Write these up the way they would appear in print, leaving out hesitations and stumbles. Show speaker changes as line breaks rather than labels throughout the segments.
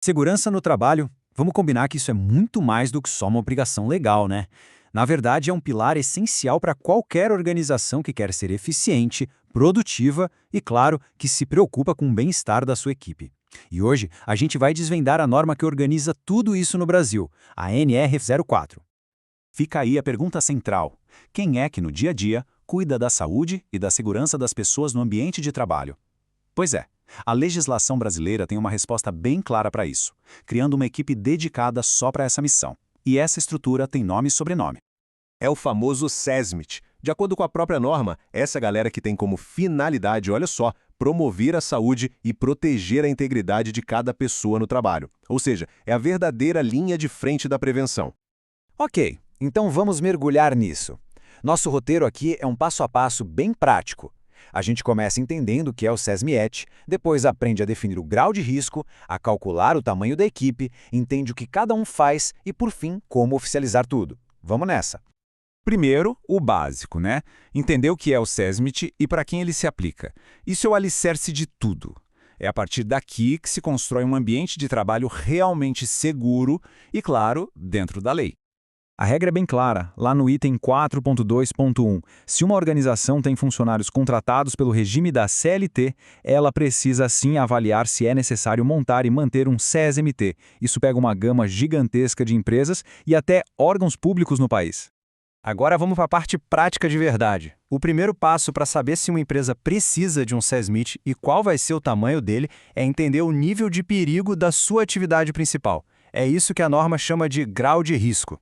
Segurança no trabalho, vamos combinar que isso é muito mais do que só uma obrigação legal, né? Na verdade, é um pilar essencial para qualquer organização que quer ser eficiente, produtiva e, claro, que se preocupa com o bem-estar da sua equipe. E hoje, a gente vai desvendar a norma que organiza tudo isso no Brasil, a NR04.
Fica aí a pergunta central: quem é que no dia a dia cuida da saúde e da segurança das pessoas no ambiente de trabalho? Pois é, a legislação brasileira tem uma resposta bem clara para isso, criando uma equipe dedicada só para essa missão. E essa estrutura tem nome e sobrenome.
É o famoso SESMIT. De acordo com a própria norma, essa galera que tem como finalidade, olha só, promover a saúde e proteger a integridade de cada pessoa no trabalho. Ou seja, é a verdadeira linha de frente da prevenção.
Ok, então vamos mergulhar nisso. Nosso roteiro aqui é um passo a passo bem prático. A gente começa entendendo o que é o SESMIET, depois aprende a definir o grau de risco, a calcular o tamanho da equipe, entende o que cada um faz e, por fim, como oficializar tudo. Vamos nessa!
Primeiro, o básico, né? Entender o que é o SESMIT e para quem ele se aplica. Isso é o alicerce de tudo. É a partir daqui que se constrói um ambiente de trabalho realmente seguro e, claro, dentro da lei.
A regra é bem clara, lá no item 4.2.1. Se uma organização tem funcionários contratados pelo regime da CLT, ela precisa sim avaliar se é necessário montar e manter um SESMT. Isso pega uma gama gigantesca de empresas e até órgãos públicos no país.
Agora vamos para a parte prática de verdade. O primeiro passo para saber se uma empresa precisa de um SESMIT e qual vai ser o tamanho dele é entender o nível de perigo da sua atividade principal. É isso que a norma chama de grau de risco.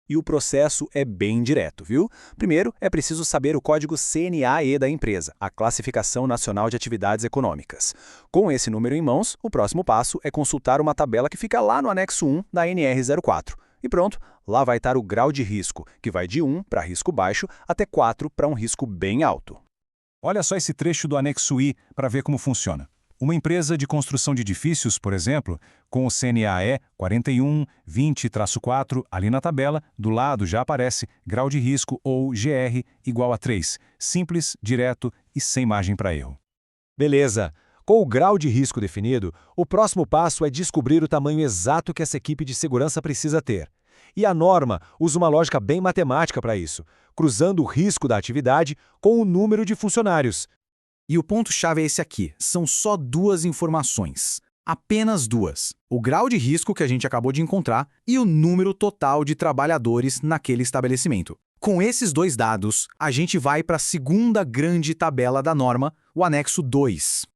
E o processo é bem direto, viu? Primeiro, é preciso saber o código CNAE da empresa, a Classificação Nacional de Atividades Econômicas. Com esse número em mãos, o próximo passo é consultar uma tabela que fica lá no anexo 1 da NR04. E pronto, lá vai estar o grau de risco, que vai de 1 para risco baixo até 4 para um risco bem alto.
Olha só esse trecho do anexo I para ver como funciona. Uma empresa de construção de edifícios, por exemplo, com o CNAE 41.20-4, ali na tabela, do lado já aparece grau de risco ou GR igual a 3, simples, direto e sem margem para erro.
Beleza! Com o grau de risco definido, o próximo passo é descobrir o tamanho exato que essa equipe de segurança precisa ter. E a norma usa uma lógica bem matemática para isso, cruzando o risco da atividade com o número de funcionários.
E o ponto-chave é esse aqui, são só duas informações. Apenas duas. O grau de risco que a gente acabou de encontrar e o número total de trabalhadores naquele estabelecimento. Com esses dois dados, a gente vai para a segunda grande tabela da norma, o anexo 2.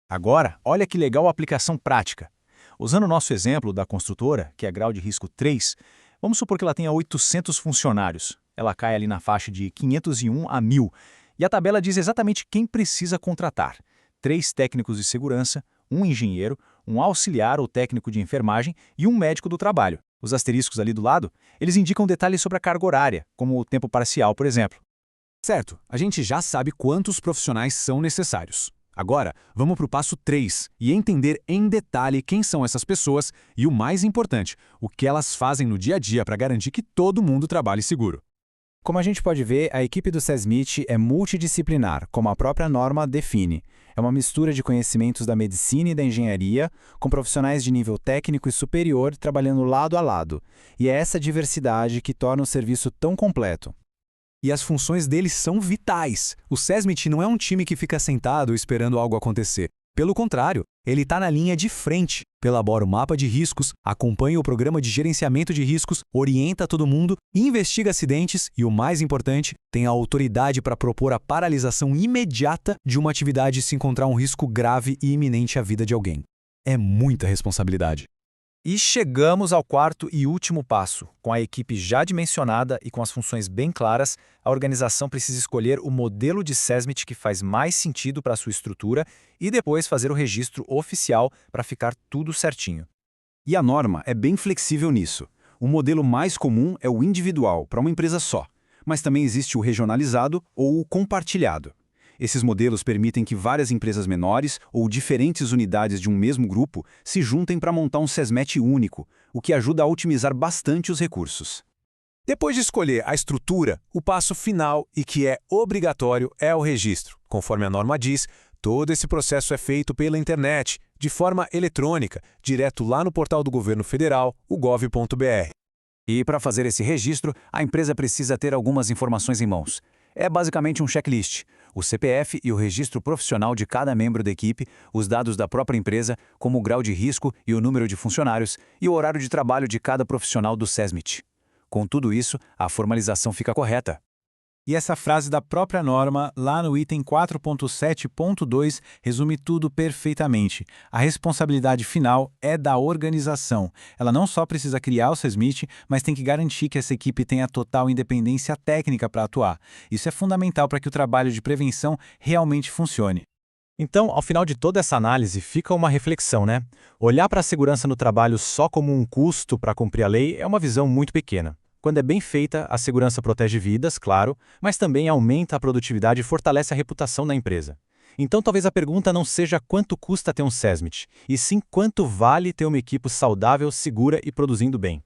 Agora, olha que legal a aplicação prática. Usando o nosso exemplo da construtora, que é grau de risco 3, vamos supor que ela tenha 800 funcionários. Ela cai ali na faixa de 501 a 1.000. E a tabela diz exatamente quem precisa contratar. 3 técnicos de segurança, um engenheiro, um auxiliar ou técnico de enfermagem e um médico do trabalho. Os asteriscos ali do lado, eles indicam detalhes sobre a carga horária, como o tempo parcial, por exemplo.
Certo, a gente já sabe quantos profissionais são necessários. Agora, vamos para o passo 3 e entender em detalhe quem são essas pessoas e, o mais importante, o que elas fazem no dia a dia para garantir que todo mundo trabalhe seguro.
Como a gente pode ver, a equipe do SESMIT é multidisciplinar, como a própria norma define. É uma mistura de conhecimentos da medicina e da engenharia, com profissionais de nível técnico e superior trabalhando lado a lado. E é essa diversidade que torna o serviço tão completo.
E as funções deles são vitais. O SESMIT não é um time que fica sentado esperando algo acontecer. Pelo contrário, ele está na linha de frente, elabora o mapa de riscos, acompanha o programa de gerenciamento de riscos, orienta todo mundo, investiga acidentes e, o mais importante, tem a autoridade para propor a paralisação imediata de uma atividade se encontrar um risco grave e iminente à vida de alguém. É muita responsabilidade.
E chegamos ao quarto e último passo. Com a equipe já dimensionada e com as funções bem claras, a organização precisa escolher o modelo de SESMIT que faz mais sentido para a sua estrutura e depois fazer o registro oficial para ficar tudo certinho.
E a norma é bem flexível nisso. O modelo mais comum é o individual, para uma empresa só, mas também existe o regionalizado ou o compartilhado. Esses modelos permitem que várias empresas menores ou diferentes unidades de um mesmo grupo se juntem para montar um SESMET único, o que ajuda a otimizar bastante os recursos.
Depois de escolher a estrutura, o passo final e que é obrigatório é o registro. Conforme a norma diz, todo esse processo é feito pela internet,
de forma eletrônica, direto lá no portal do governo federal, o gov.br.
E para fazer esse registro, a empresa precisa ter algumas informações em mãos. É basicamente um checklist: o CPF e o registro profissional de cada membro da equipe, os dados da própria empresa, como o grau de risco e o número de funcionários, e o horário de trabalho de cada profissional do SESMIT. Com tudo isso, a formalização fica correta.
E essa frase da própria norma, lá no item 4.7.2, resume tudo perfeitamente. A responsabilidade final é da organização. Ela não só precisa criar o SESMIT, mas tem que garantir que essa equipe tenha total independência técnica para atuar. Isso é fundamental para que o trabalho de prevenção realmente funcione.
Então, ao final de toda essa análise, fica uma reflexão, né? Olhar para a segurança no trabalho só como um custo para cumprir a lei é uma visão muito pequena. Quando é bem feita, a segurança protege vidas, claro, mas também aumenta a produtividade e fortalece a reputação da empresa. Então talvez a pergunta não seja quanto custa ter um SESMIT, e sim quanto vale ter uma equipe saudável, segura e produzindo bem.